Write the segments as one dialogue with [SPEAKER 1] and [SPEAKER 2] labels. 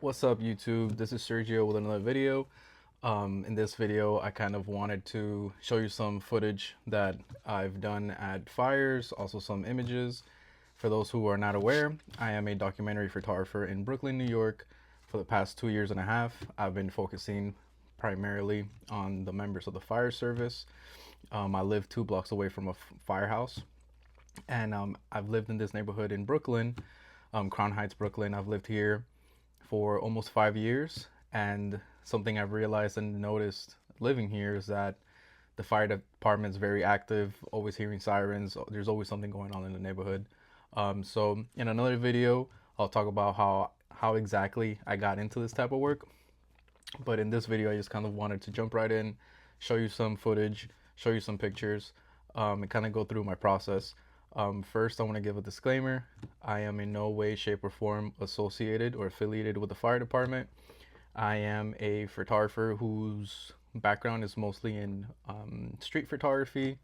[SPEAKER 1] What's up, YouTube? This is Sergio with another video. In this video, I kind of wanted to show you some footage that I've done at fires, also some images. For those who are not aware, I am a documentary photographer in Brooklyn, New York. For the past 2 years and a half, I've been focusing primarily on the members of the fire service. I live 2 blocks away from a firehouse, and I've lived in this neighborhood in Brooklyn, Crown Heights, Brooklyn. I've lived here for almost 5 years, and something I've realized and noticed living here is that the fire department is very active, always hearing sirens. There's always something going on in the neighborhood. So in another video, I'll talk about how exactly I got into this type of work. But in this video, I just kind of wanted to jump right in, show you some footage, show you some pictures, and kind of go through my process. First, I want to give a disclaimer. I am in no way, shape, or form associated or affiliated with the fire department. I am a photographer whose background is mostly in street photography.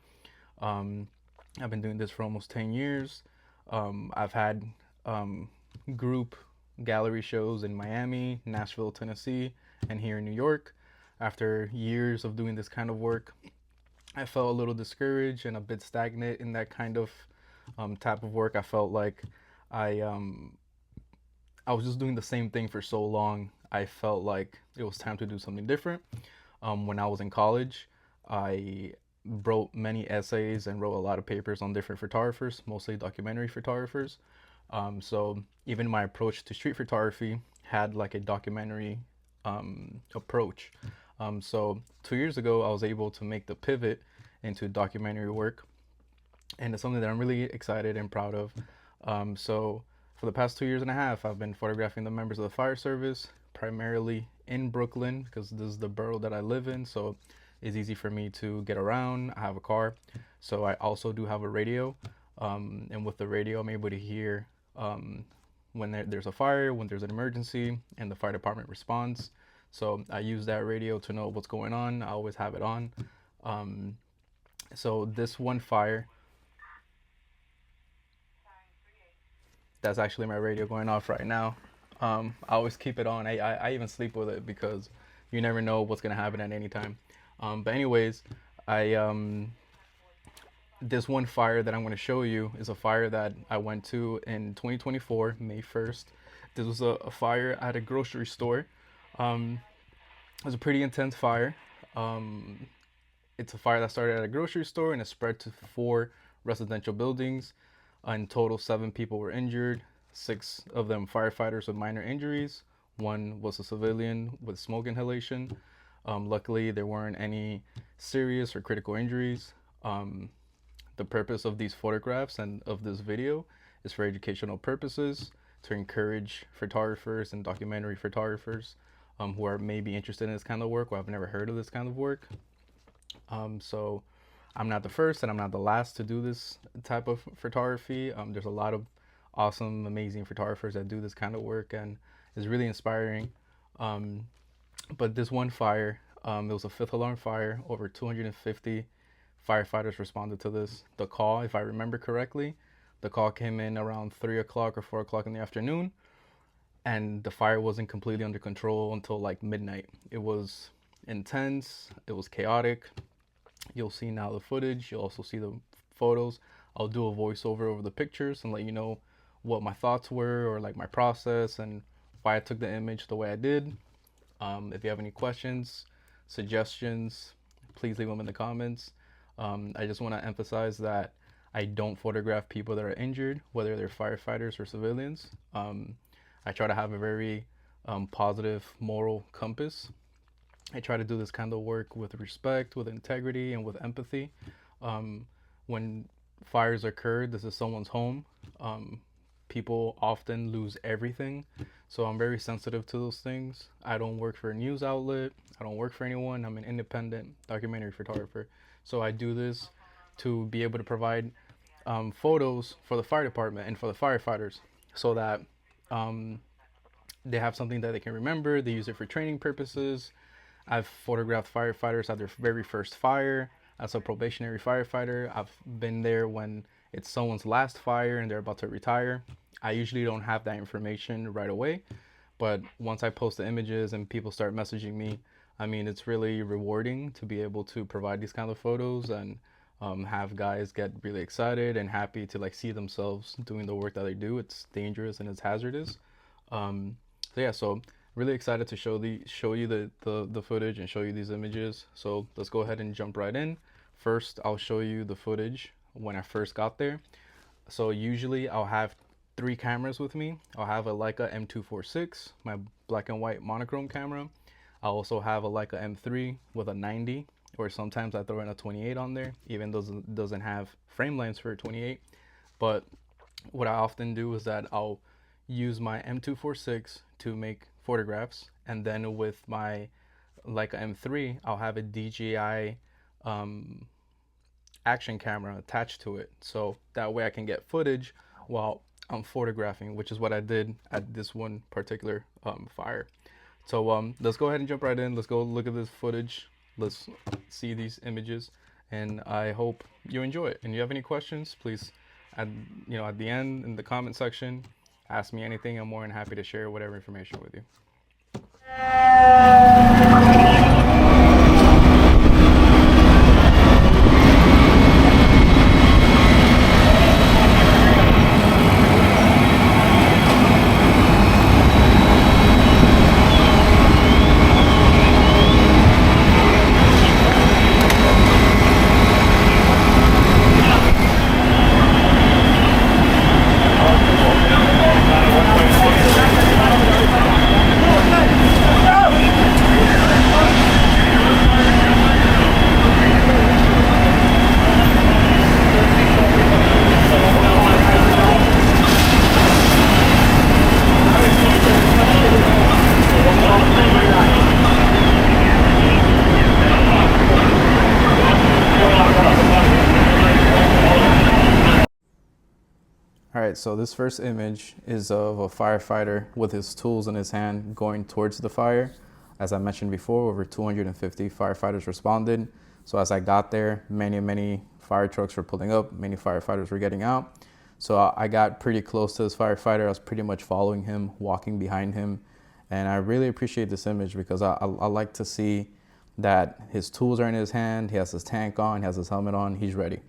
[SPEAKER 1] I've been doing this for almost 10 years. I've had group gallery shows in Miami, Nashville, Tennessee, and here in New York. After years of doing this kind of work, I felt a little discouraged and a bit stagnant in that kind of type of work. I felt like I um, I was just doing the same thing for so long. I felt like it was time to do something different. When I was in college, I wrote many essays and wrote a lot of papers on different photographers, mostly documentary photographers. So even my approach to street photography had like a documentary approach. So 2 years ago, I was able to make the pivot into documentary work, and it's something that I'm really excited and proud of. So for the past 2 years and a half, I've been photographing the members of the fire service, primarily in Brooklyn, because this is the borough that I live in. So it's easy for me to get around. I have a car, so I also do have a radio, and with the radio, I'm able to hear when there's a fire, when there's an emergency, and the fire department responds. So I use that radio to know what's going on. I always have it on. Um, so this one fire, that's actually my radio going off right now. I always keep it on. I even sleep with it because you never know what's gonna happen at any time. But anyways, I this one fire that I'm going to show you is a fire that I went to in 2024, May 1st. This was a fire at a grocery store. Um, it was a pretty intense fire. Um, it's a fire that started at a grocery store and it spread to 4 residential buildings. In total, 7 people were injured, 6 of them firefighters with minor injuries. One was a civilian with smoke inhalation. Luckily, there weren't any serious or critical injuries. The purpose of these photographs and of this video is for educational purposes, to encourage photographers and documentary photographers who are maybe interested in this kind of work or have never heard of this kind of work. So I'm not the first and I'm not the last to do this type of photography. There's a lot of awesome, amazing photographers that do this kind of work, and it's really inspiring. But this one fire, it was a fifth alarm fire. Over 250 firefighters responded to this. The call, if I remember correctly, the call came in around 3 o'clock or 4 o'clock in the afternoon, and the fire wasn't completely under control until like midnight. It was intense, it was chaotic. You'll see now the footage, you'll also see the photos. I'll do a voiceover over the pictures and let you know what my thoughts were, or like my process and why I took the image the way I did. If you have any questions, suggestions, please leave them in the comments. I just want to emphasize that I don't photograph people that are injured, whether they're firefighters or civilians. I try to have a very positive moral compass. I try to do this kind of work with respect, with integrity, and with empathy. When fires occur, this is someone's home. People often lose everything, so I'm very sensitive to those things. I don't work for a news outlet. I don't work for anyone. I'm an independent documentary photographer. So I do this to be able to provide photos for the fire department and for the firefighters, so that they have something that they can remember. They use it for training purposes. I've photographed firefighters at their very first fire. As a probationary firefighter, I've been there when it's someone's last fire and they're about to retire. I usually don't have that information right away, But once I post the images and people start messaging me, I mean, it's really rewarding to be able to provide these kind of photos and have guys get really excited and happy to like see themselves doing the work that they do. It's dangerous and it's hazardous. So yeah, so really excited to show you the footage and show you these images. So let's go ahead and jump right in. First, I'll show you the footage when I first got there. So usually I'll have 3 cameras with me. I'll have a Leica M246, my black and white monochrome camera. I'll also have a Leica M3 with a 90, or sometimes I throw in a 28 on there, even though it doesn't have frame lengths for a 28. But what I often do is that I'll use my M246 to make photographs, and then with my Leica M3, I'll have a DJI action camera attached to it, so that way I can get footage while I'm photographing, which is what I did at this one particular fire. So let's go ahead and jump right in. Let's go look at this footage. Let's see these images, and I hope you enjoy it. And if you have any questions, please, at the end in the comment section, ask me anything. I'm more than happy to share whatever information with you. All right, so this first image is of a firefighter with his tools in his hand going towards the fire. As I mentioned before, over 250 firefighters responded. So as I got there, many fire trucks were pulling up, many firefighters were getting out. So I got pretty close to this firefighter. I was pretty much following him, walking behind him. And I really appreciate this image because I like to see that his tools are in his hand, he has his tank on, he has his helmet on, he's ready.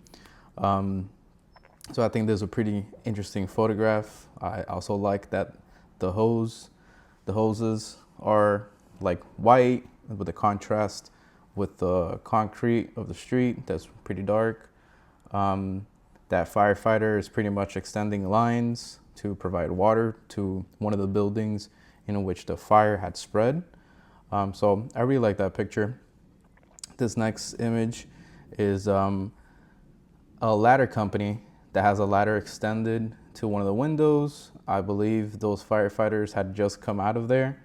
[SPEAKER 1] So I think this is a pretty interesting photograph. I also like that the hoses are like white with the contrast with the concrete of the street that's pretty dark. That firefighter is pretty much extending lines to provide water to one of the buildings in which the fire had spread. So I really like that picture. This next image is a ladder company that has a ladder extended to one of the windows. I believe those firefighters had just come out of there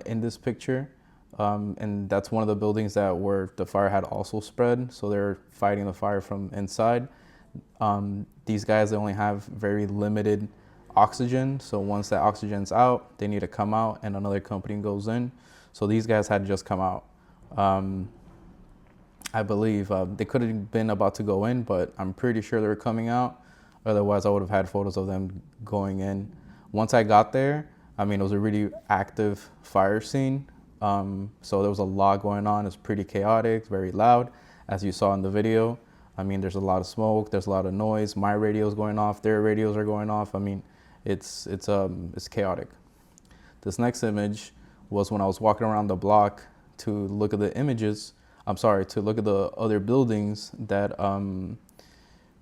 [SPEAKER 1] in this picture. And that's one of the buildings where the fire had also spread. So they're fighting the fire from inside. These guys, they only have very limited oxygen. So once that oxygen's out, they need to come out and another company goes in. So these guys had just come out. I believe they could have been about to go in, but I'm pretty sure they were coming out. Otherwise, I would have had photos of them going in. Once I got there, I mean, it was a really active fire scene. So there was a lot going on. It's pretty chaotic, very loud, as you saw in the video. I mean, there's a lot of smoke, there's a lot of noise. My radio's going off, their radios are going off. I mean, it's chaotic. This next image was when I was walking around the block to look at the images. To look at the other buildings that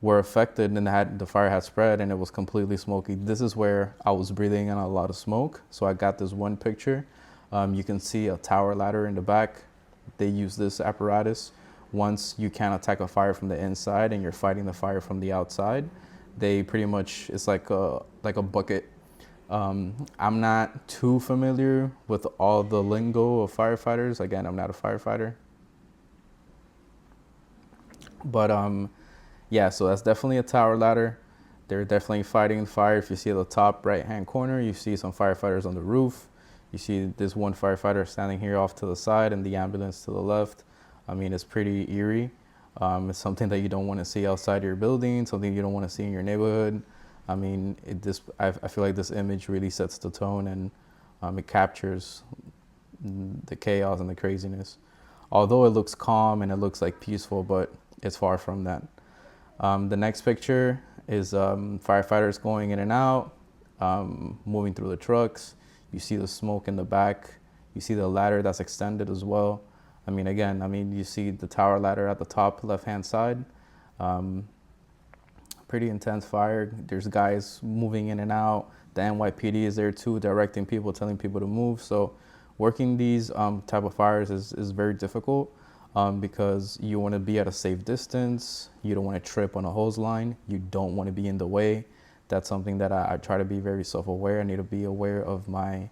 [SPEAKER 1] were affected and the fire had spread and it was completely smoky. This is where I was breathing in a lot of smoke. So I got this one picture. You can see a tower ladder in the back. They use this apparatus. Once you can't attack a fire from the inside and you're fighting the fire from the outside, they pretty much, it's like a bucket. I'm not too familiar with all the lingo of firefighters. Again, I'm not a firefighter. But yeah, so that's definitely a tower ladder. They're definitely fighting the fire. If you see at the top right-hand corner, you see some firefighters on the roof. You see this one firefighter standing here off to the side and the ambulance to the left. I mean, it's pretty eerie. It's something that you don't want to see outside your building, something you don't want to see in your neighborhood. I mean, I feel like this image really sets the tone, and It captures the chaos and the craziness. Although it looks calm and it looks like peaceful, but it's far from that. The next picture is firefighters going in and out, moving through the trucks. You see the smoke in the back. You see the ladder that's extended as well. I mean, again, you see the tower ladder at the top left-hand side. Pretty intense fire. There's guys moving in and out. The NYPD is there too, directing people, telling people to move. So working these type of fires is very difficult because you want to be at a safe distance. You don't want to trip on a hose line. You don't want to be in the way. That's something that I try to be very self-aware. I need to be aware of my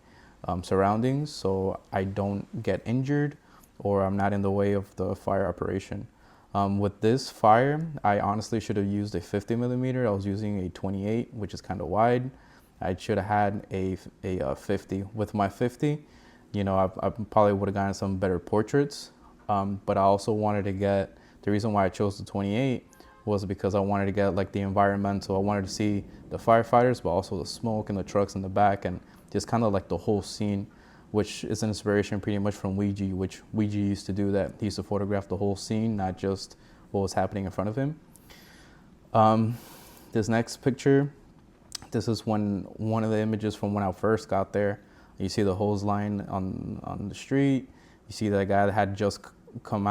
[SPEAKER 1] surroundings so I don't get injured or I'm not in the way of the fire operation. With this fire, I honestly should have used a 50 millimeter. I was using a 28, which is kind of wide. I should have had a 50. With my 50, you know, I probably would have gotten some better portraits. But I also wanted to get, the reason why I chose the 28 was because I wanted to get like the environmental. I wanted to see the firefighters, but also the smoke and the trucks in the back and just kind of like the whole scene, which is an inspiration pretty much from Ouija, which Ouija used to do that. He used to photograph the whole scene, not just what was happening in front of him. This next picture, this is one of the images from when I first got there. You see the hose line on the street. You see that guy that had just come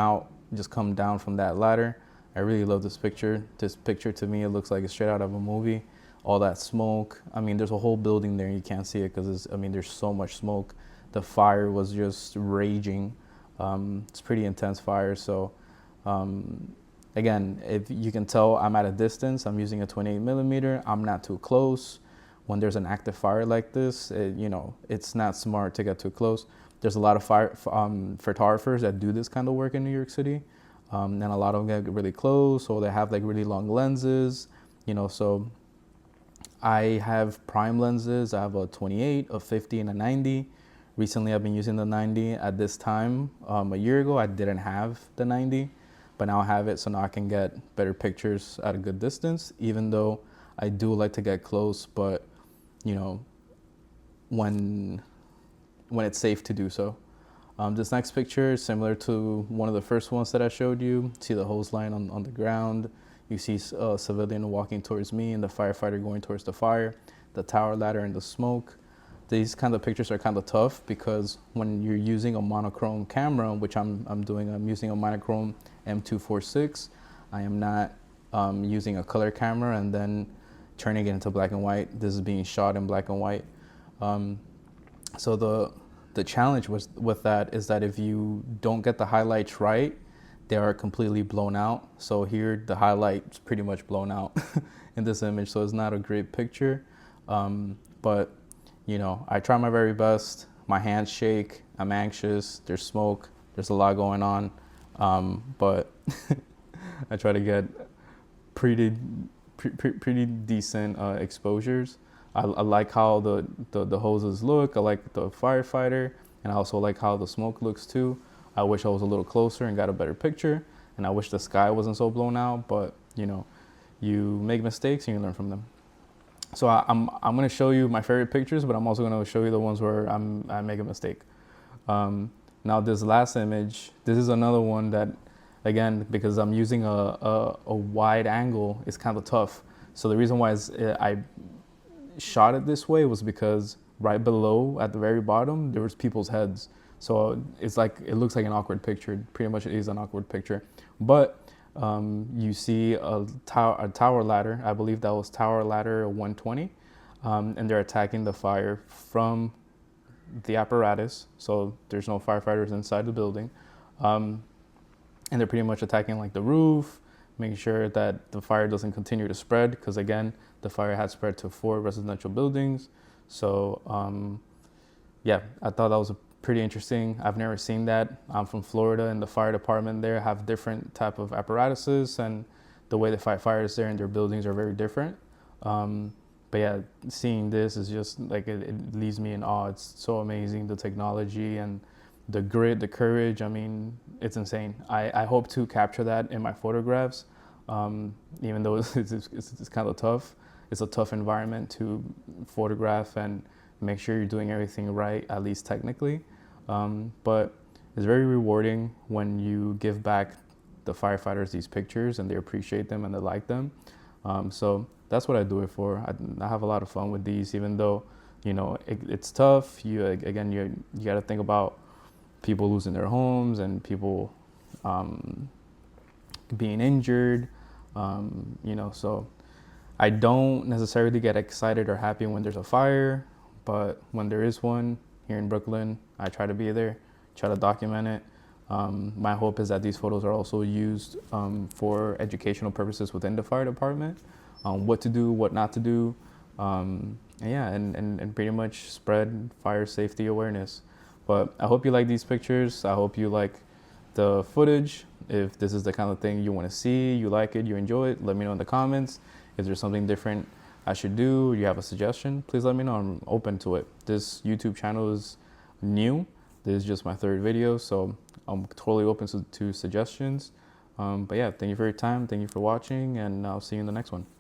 [SPEAKER 1] down from that ladder. I really love this picture. This picture to me, it looks like it's straight out of a movie. All that smoke. I mean, there's a whole building there. You can't see it because there's so much smoke. The fire was just raging. It's pretty intense fire. So again, if you can tell I'm at a distance, I'm using a 28 millimeter. I'm not too close. When there's an active fire like this, it's not smart to get too close. There's a lot of photographers that do this kind of work in New York City. And a lot of them get really close, or they have like really long lenses, so I have prime lenses. I have a 28, a 50, and a 90. Recently, I've been using the 90. At this time, a year ago, I didn't have the 90, but now I have it, so now I can get better pictures at a good distance, even though I do like to get close, but, when it's safe to do so. This next picture is similar to one of the first ones that I showed you. See the hose line on the ground. You see a civilian walking towards me and the firefighter going towards the fire, the tower ladder and the smoke. These kind of pictures are kind of tough because when you're using a monochrome camera, which I'm using a monochrome M246. I am not using a color camera and then turning it into black and white. This is being shot in black and white. So the challenge with that is that if you don't get the highlights right, they are completely blown out. So here the highlight's pretty much blown out in this image, so it's not a great picture. But I try my very best. My hands shake, I'm anxious, there's smoke, there's a lot going on. But I try to get pretty decent exposures. I like how the hoses look. I like the firefighter, and I also like how the smoke looks too. I wish I was a little closer and got a better picture, and I wish the sky wasn't so blown out, but you make mistakes and you learn from them. So I'm going to show you my favorite pictures, but I'm also going to show you the ones where I make a mistake. Now this last image, this is another one that, again, because I'm using a wide angle, it's kind of tough. So the reason why I shot it this way was because right below at the very bottom there was people's heads, so it's like it looks like an awkward picture. Pretty much it is an awkward picture, but you see a tower ladder. I believe that was tower ladder 120, and they're attacking the fire from the apparatus, so there's no firefighters inside the building, and they're pretty much attacking like the roof, making sure that the fire doesn't continue to spread, because again, the fire had spread to 4 residential buildings. So yeah, I thought that was pretty interesting. I've never seen that. I'm from Florida, and the fire department there have different type of apparatuses, and the way they fight fires there in their buildings are very different. But yeah, seeing this is just like, it leaves me in awe. It's so amazing, the technology and the grit, the courage. I mean, it's insane. I hope to capture that in my photographs, even though it's kind of tough. It's a tough environment to photograph and make sure you're doing everything right, at least technically. But it's very rewarding when you give back the firefighters these pictures and they appreciate them and they like them. So that's what I do it for. I have a lot of fun with these, even though, you know, it's tough. You got to think about people losing their homes and people being injured, you know, so I don't necessarily get excited or happy when there's a fire, but when there is one here in Brooklyn, I try to be there, try to document it. My hope is that these photos are also used for educational purposes within the fire department, what to do, what not to do, and pretty much spread fire safety awareness. But I hope you like these pictures. I hope you like the footage. If this is the kind of thing you want to see, you like it, you enjoy it, let me know in the comments. If there's something different I should do, you have a suggestion, please let me know. I'm open to it. This YouTube channel is new. This is just my 3rd video, so I'm totally open to suggestions. But yeah, thank you for your time. Thank you for watching, and I'll see you in the next one.